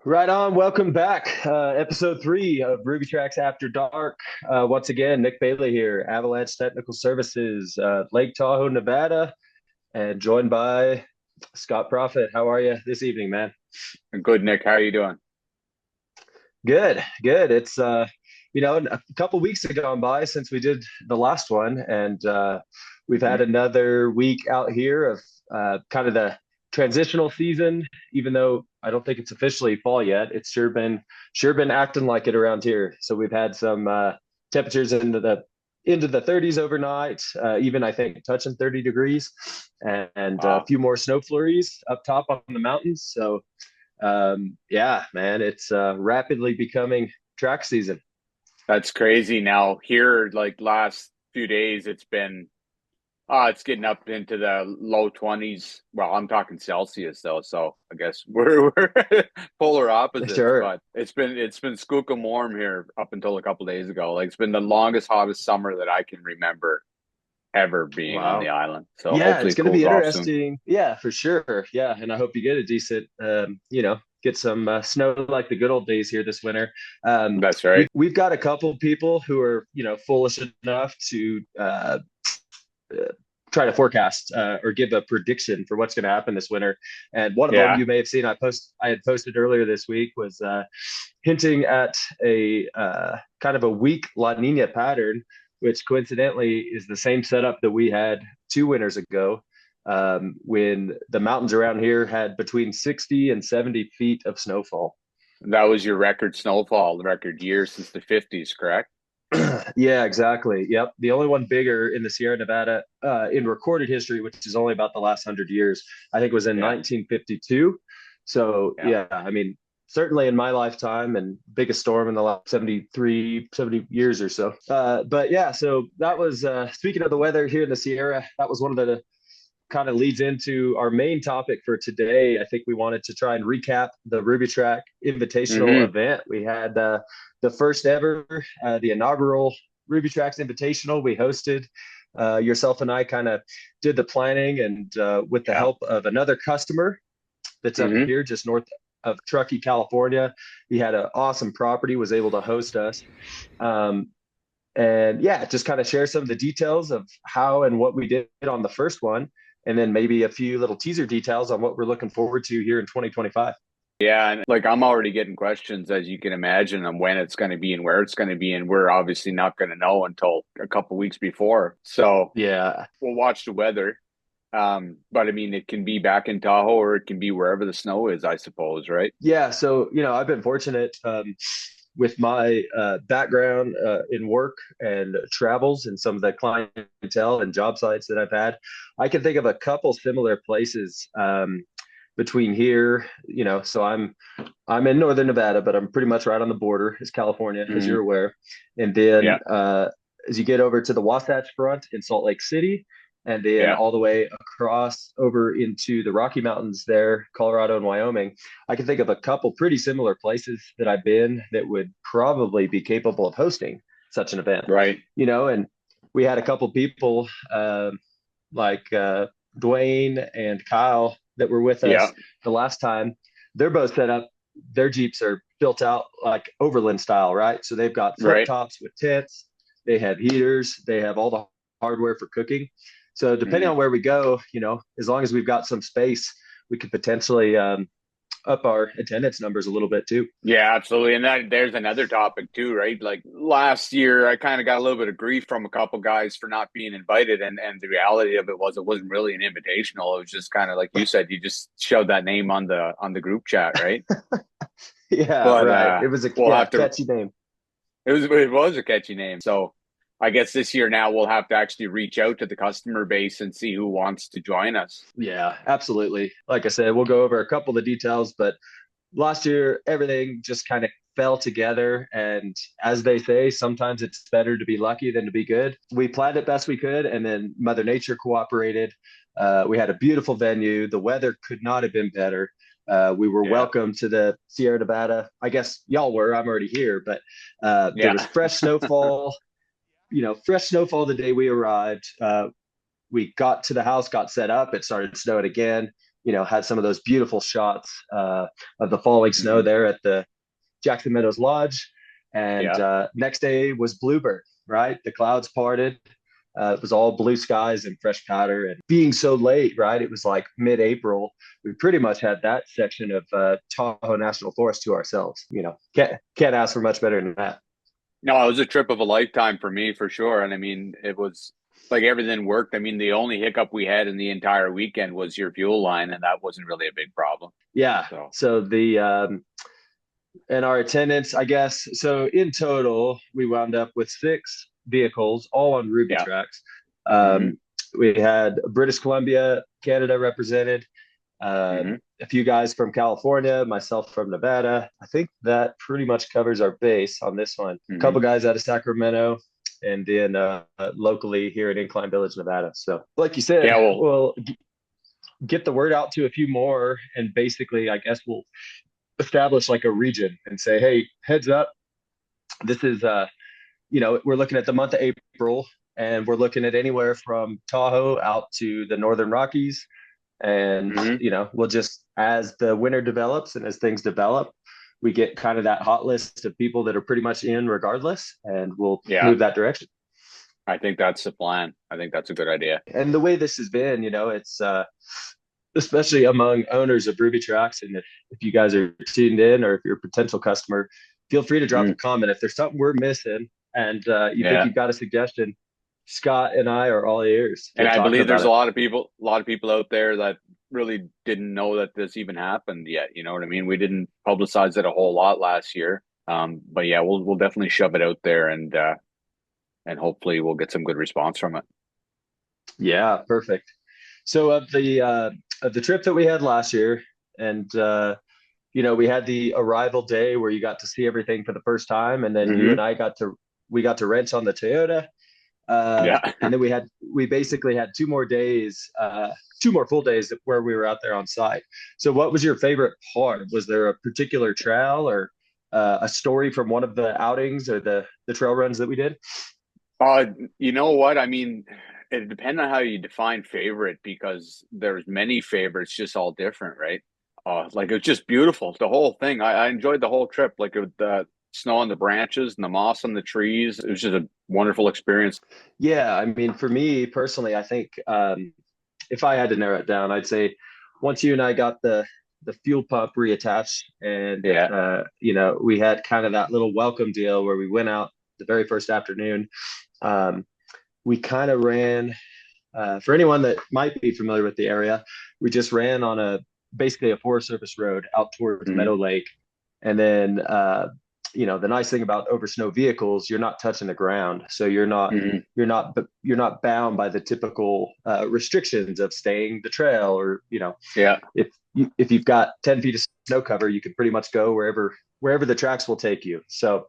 Right on. Welcome back. Episode 3 of Rubitracks After Dark. Once again, Nick Bailey here, Avalanche Technical Services, Lake Tahoe, Nevada, and joined by Scott Profit. How are you this evening, man? Good, Nick. How are you doing? Good, good. It's a couple weeks have gone by since we did the last one, and we've had Mhm. another week out here of kind of the transitional season. Even though I don't think it's officially fall yet, it's sure been acting like it around here. So we've had some temperatures into the 30s overnight, even I think touching 30 degrees, and a Wow, few more snow flurries up top on the mountains. So yeah, man, it's rapidly becoming track season. that's crazy. Now here, like last few days, it's getting up into the low 20s. Well, I'm talking Celsius though, so I guess we're polar opposites. Sure. But it's been skookum warm here up until a couple days ago. Like it's been the longest, hottest summer that I can remember ever being on the Wow. island. So Yeah, hopefully it's it going to cools be off soon. interesting. Yeah, for sure. Yeah, and I hope you get a decent, get some snow like the good old days here this winter. That's We right. we've got a couple people who are foolish enough to uh, try to forecast or give a prediction for what's going to happen this winter. And one of them Yeah. you may have seen, I had posted earlier this week was hinting at a kind of a weak La Nina pattern, which coincidentally is the same setup that we had 2 winters ago. When the mountains around here had between 60 and 70 feet of snowfall. That was your record snowfall, the record year since the 50s, correct? Yeah, exactly. Yep. The only one bigger in the Sierra Nevada in recorded history, which is only about the last 100 years, I think was in Yeah. 1952. So, Yeah. yeah, I mean, certainly in my lifetime and biggest storm in the last 70 years or so. But yeah, so that was, speaking of the weather here in the Sierra, that was one of the kind of leads into our main topic for today. I think we wanted to try and recap the Ruby Track Invitational Hmm. event. We had the first ever, the inaugural Ruby Tracks Invitational. We hosted. Yourself and I kind of did the planning, and with the Yeah. help of another customer that's up Hmm. here just north of Truckee, California. He had an awesome property, was able to host us. Um, and yeah, just kind of share some of the details of how and what we did on the first one, and then maybe a few little teaser details on what we're looking forward to here in 2025. Yeah, and like I'm already getting questions, as you can imagine, on when it's going to be and where it's going to be, and we're obviously not going to know until a couple weeks before. So Yeah, we'll watch the weather. But I mean, it can be back in Tahoe or it can be wherever the snow is, I suppose, right? yeah. So I've been fortunate with my background in work and travels and some of the clientele and job sites that I've had. I can think of a couple similar places between here. So I'm in northern Nevada, but I'm pretty much right on the border is California, as Hmm. you're aware. And then Yeah, as you get over to the Wasatch Front in Salt Lake City, and then yeah. all the way across over into the Rocky Mountains there, Colorado and Wyoming, I can think of a couple pretty similar places that I've been that would probably be capable of hosting such an event. Right. And we had a couple people like Dwayne and Kyle that were with Yeah. us the last time. They're both set up. Their Jeeps are built out like Overland style, right? So they've got flip Right. tops with tents. They have heaters. They have all the hardware for cooking. So depending Hmm. on where we go, as long as we've got some space, we could potentially up our attendance numbers a little bit too. Yeah, absolutely. And that there's another topic too, right? Like last year, I kind of got a little bit of grief from a couple guys for not being invited, and the reality of it was it wasn't really an invitational. It was just kind of like you said, you just showed that name on the group chat, right? Yeah, But right. It was a we'll have to. catchy name. It was a catchy name, so I guess this year now we'll have to actually reach out to the customer base and see who wants to join us. Yeah, absolutely. Like I said, we'll go over a couple of the details, but last year everything just kind of fell together, and as they say, sometimes it's better to be lucky than to be good. We planned it best we could, and then Mother Nature cooperated. We had a beautiful venue. The weather could not have been better. We were Yeah, welcome to the Sierra Nevada. I guess y'all were. I'm already here, but there yeah, was fresh snowfall the day we arrived. We got to the house, got set up. It started snowing again. had some of those beautiful shots of the falling snow Hmm. there at the Jackson Meadows Lodge. And Yeah. next day was Bluebird, right? The clouds parted. It was all blue skies and fresh powder. And being so late, right? It was like mid-April. We pretty much had that section of Tahoe National Forest to ourselves. Can't ask for much better than that. No, it was a trip of a lifetime for me for sure. And I mean, it was like everything worked. I mean, the only hiccup we had in the entire weekend was your fuel line, and that wasn't really a big problem. Yeah. So So the and our attendance, I guess. So in total, we wound up with 6 vehicles, all on yeah. Rubitracks. Hmm. We had British Columbia, Canada represented, Hmm. a few guys from California, myself from Nevada. I think that pretty much covers our base on this one. A Hmm. couple guys out of Sacramento, and then locally here in Incline Village, Nevada. So, like you said, Yeah. Well, we'll get the word out to a few more, and basically, I guess we'll establish like a region and say, hey, heads up, this is we're looking at the month of April, and we're looking at anywhere from Tahoe out to the Northern Rockies. And hmm, we'll just, as the winter develops and as things develop, we get kind of that hot list of people that are pretty much in regardless, and we'll yeah. move that direction. I think that's the plan. I think that's a good idea. And the way this has been, it's especially among owners of Rubitracks, and if you guys are tuned in or if you're a potential customer, feel free to drop a Mm, comment if there's something we're missing and you think yeah. you've got a suggestion. Scott and I are all ears. And Love I talking believe about there's a it. lot of people out there that really didn't know that this even happened yet. You know what I mean? We didn't publicize it a whole lot last year. But yeah, we'll definitely shove it out there and hopefully we'll get some good response from it. Yeah, perfect. So of the trip that we had last year, and we had the arrival day where you got to see everything for the first time, and then you Hmm. and I got to wrench on the Toyota. Yeah. And then we basically had 2 more days, 2 more full days where we were out there on site. So what was your favorite part? Was there a particular trail or a story from one of the outings or the trail runs that we did? Uh, you know what? I mean, it depends on how you define favorite because there's many favorites, just all different, right? Like it was just beautiful, the whole thing. I enjoyed the whole trip, like with the snow on the branches and the moss on the trees. It was just a wonderful experience. Yeah, I mean, for me personally, I think if I had to narrow it down, I'd say once you and I got the fuel pump reattached, and Yeah. we had kind of that little welcome deal where we went out the very first afternoon. Um, we kind of ran for anyone that might be familiar with the area. We just ran on a basically a Forest Service road out towards Hmm. Meadow Lake, and then the nice thing about over snow vehicles, you're not touching the ground, so Hmm. you're not bound by the typical restrictions of staying the trail, or Yeah. if you've got 10 feet of snow cover, you can pretty much go wherever the tracks will take you. So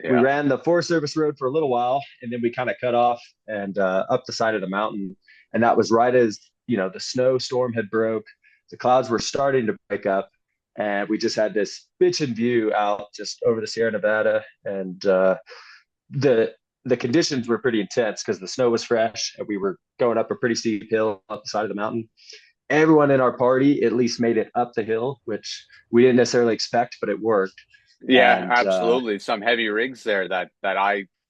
we Yeah. ran the Forest Service road for a little while, and then we kind of cut off and up the side of the mountain. And that was right as the snowstorm had broke, the clouds were starting to break up, and we just had this bitchin' view out just over the Sierra Nevada, and the the conditions were pretty intense because the snow was fresh, and we were going up a pretty steep hill up the side of the mountain. Everyone in our party at least made it up the hill, which we didn't necessarily expect, but it worked. Yeah, And absolutely. Some heavy rigs there that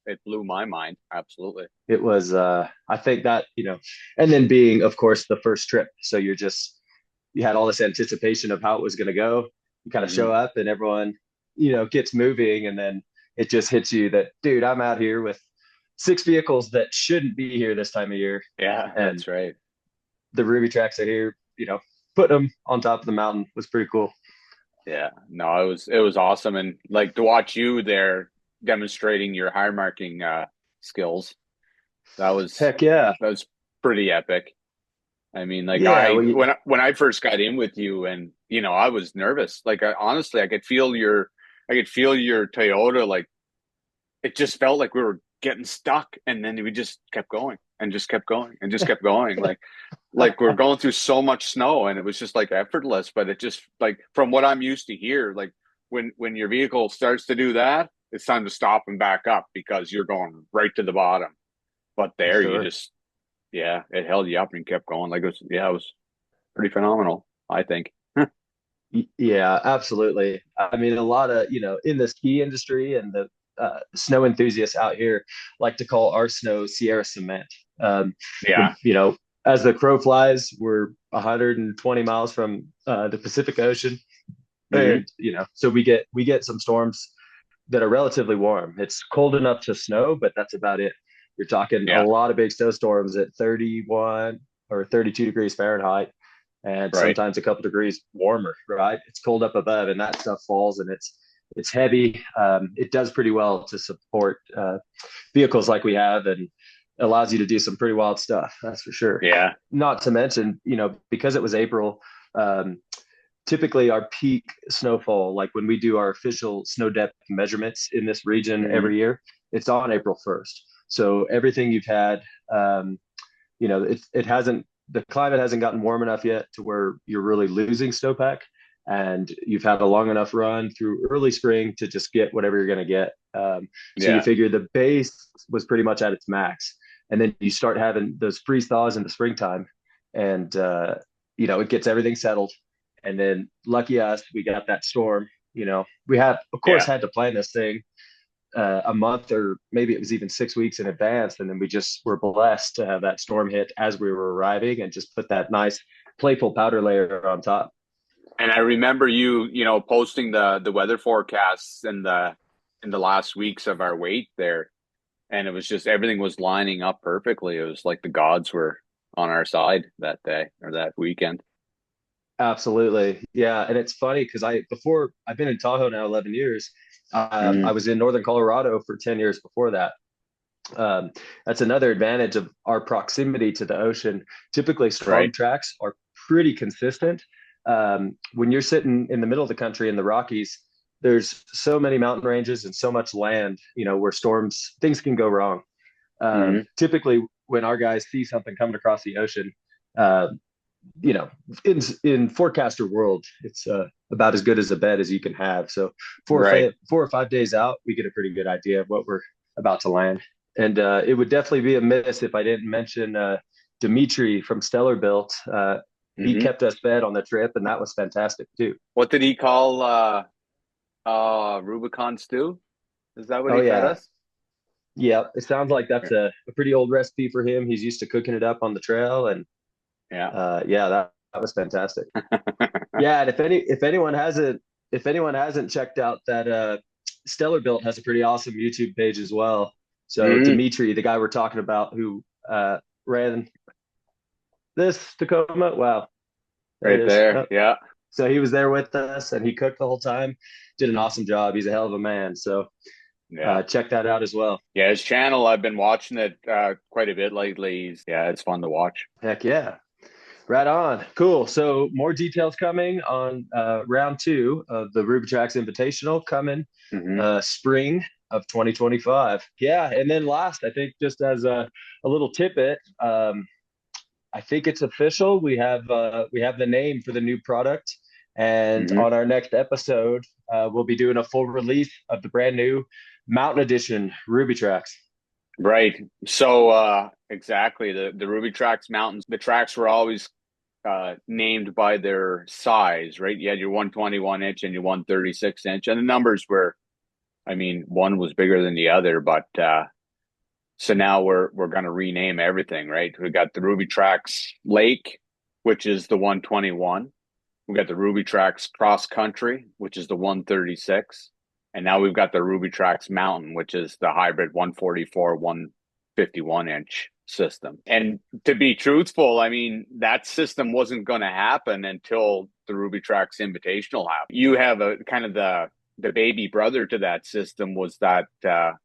it blew my mind. Absolutely. it was I think that and then being of course the first trip, so you had all this anticipation of how it was going to go. You kind of show Hmm. up and everyone gets moving, and then it just hits you that, dude, I'm out here with 6 vehicles that shouldn't be here this time of year, Yeah, and that's right. the Rubitracks are here. Putting them on top of the mountain was pretty cool. Yeah, no, it was awesome, and like to watch you there demonstrating your high marking skills. That was Heck yeah. that was pretty epic. I mean, like Yeah, I well, when I first got in with you, and I was nervous. Like honestly, I could feel your Toyota. Like it just felt like we were getting stuck, and then we just kept going and just kept going and just kept going. Like we're going through so much snow and it was just like effortless, but it just like from what I'm used to here, like when your vehicle starts to do that, it's time to stop and back up because you're going right to the bottom. But there you sure. just, yeah, it held you up and kept going. Like it was, yeah, it was pretty phenomenal. I think. Yeah, absolutely. I mean, a lot of, in the ski industry and the snow enthusiasts out here like to call our snow Sierra cement. Um, Yeah. as the crow flies, we're 120 miles from the Pacific Ocean, Hmm. and so we get some storms that are relatively warm. It's cold enough to snow, but that's about it. You're talking a Yeah. lot of big snowstorms at 31 or 32 degrees Fahrenheit, and Right. sometimes a couple degrees warmer, right? It's cold up above, and that stuff falls, and it's heavy. It does pretty well to support vehicles like we have, and allows you to do some pretty wild stuff. That's for sure. Yeah. Not to mention, because it was April, um, typically our peak snowfall, like when we do our official snow depth measurements in this region Hmm. every year, it's on April 1st. So everything you've had, um, it hasn't, the climate hasn't gotten warm enough yet to where you're really losing snowpack. And you've had a long enough run through early spring to just get whatever you're going to get. So you Yeah. figure the base was pretty much at its max. And then you start having those freeze thaws in the springtime. And, it gets everything settled. And then lucky us, we got that storm. We have, of course, Yeah. had to plan this thing a month or maybe it was even 6 weeks in advance. And then we just were blessed to have that storm hit as we were arriving and just put that nice playful powder layer on top. And I remember posting the weather forecasts in the last weeks of our wait there, and it was just everything was lining up perfectly. It was like the gods were on our side that day or that weekend. Absolutely. Yeah. And it's funny because before I've been in Tahoe now 11 years. I Mm, was in Northern Colorado for 10 years before that. That's another advantage of our proximity to the ocean. Typically, storm right. tracks are pretty consistent. When you're sitting in the middle of the country in the Rockies, there's so many mountain ranges and so much land, where things can go wrong. Hmm. Typically, when our guys see something coming across the ocean, uh, you know, in forecaster world, it's about as good as a bet as you can have. So Right. 4 or 5 days out, we get a pretty good idea of what we're about to land. And it would definitely be a miss if I didn't mention Dimitri from Stellar Built. He Hmm. kept us fed on the trip, and that was fantastic too. What did he call Rubicon stew? Is that what Oh he fed yeah, us? yeah. It sounds like that's a pretty old recipe for him. He's used to cooking it up on the trail, and Yeah. yeah, that was fantastic. Yeah, and if anyone hasn't checked out that Stellar Built has a pretty awesome YouTube page as well. So Hmm. Dimitri, the guy we're talking about who ran this Tacoma, wow, there it Right is. there. Yep. Yeah. So he was there with us and he cooked the whole time. Did an awesome job. He's a hell of a man. So Yeah. check that out as well. Yeah, his channel, I've been watching it quite a bit lately. Yeah, it's fun to watch. Heck yeah. Right on. Cool. So more details coming on round two of the Rubitracks Invitational coming Hmm. spring of 2025. Yeah. And then last, I think just as a little tidbit, I think it's official. We have the name for the new product. And Hmm. on our next episode, we'll be doing a full release of the brand new Mountain Edition Rubitracks. Right. So exactly the Rubitracks mountains, the tracks were always named by their size, right? You had your 121-inch and your 136-inch, and the numbers were, I mean, one was bigger than the other, but so now we're going to rename everything, right? We got the Rubitracks Lake, which is the 121. We got the Rubitracks Cross Country, which is the 136. And now we've got the Rubitracks Mountain, which is the hybrid 144, 151-inch system. And to be truthful, I mean, that system wasn't going to happen until the Rubitracks Invitational happened. You have a kind of the baby brother to that system was that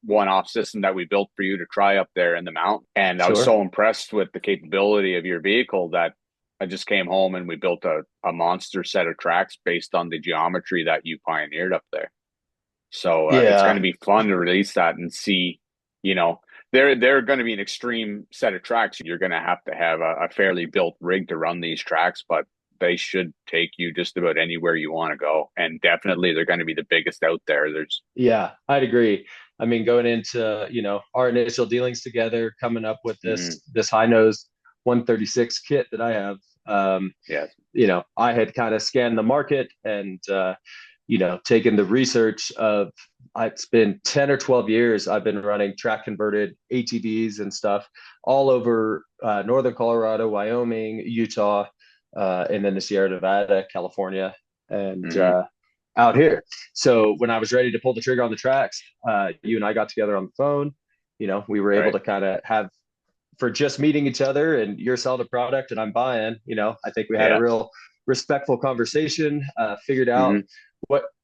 one-off system that we built for you to try up there in the mountain. And I was Sure. so impressed with the capability of your vehicle that I just came home and we built a monster set of tracks based on the geometry that you pioneered up there. So it's going to Yeah. be fun to release that and see, you know, they're going to be an extreme set of tracks. You're going to have a fairly built rig to run these tracks, but they should take you just about anywhere you want to go. And definitely they're going to be the biggest out there. There's Yeah, I'd agree. I mean, going into, our initial dealings together, coming up with mm, this high nose 136 kit that I have, Yes. I had kind of scanned the market and taken the research of it's been 10 or 12 years I've been running track converted ATVs and stuff all over northern Colorado, Wyoming, Utah, and then the Sierra Nevada, California, and Hmm. out here. So when I was ready to pull the trigger on the tracks, you and I got together on the phone. We were able Right. to kind of have for just meeting each other, and you're selling a product and I'm buying. I think we had a Yeah. real respectful conversation, figured out Hmm.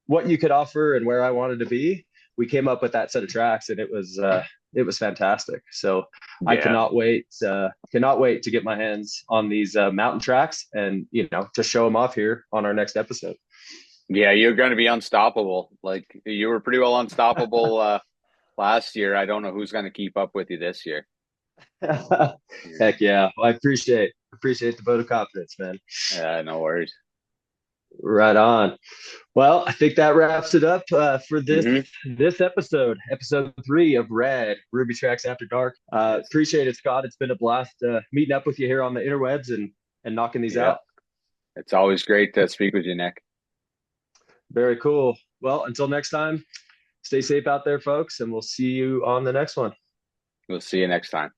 what you could offer and where I wanted to be. We came up with that set of tracks, and it was fantastic. So I Yeah. cannot wait to get my hands on these mountain tracks and to show them off here on our next episode. Yeah, you're going to be unstoppable. Like you were pretty well unstoppable last year. I don't know who's going to keep up with you this year. Heck yeah. Well, I appreciate the vote of confidence, man. Yeah, no worries. Right on. Well, I think that wraps it up for this Hmm. this episode 3 of Red Rubitracks After Dark. Yes. Appreciate it, Scott. It's been a blast meeting up with you here on the interwebs and knocking these Yeah. out. It's always great to speak with you, Nick. Very cool. Well, until next time, stay safe out there, folks, and we'll see you on the next one. We'll see you next time.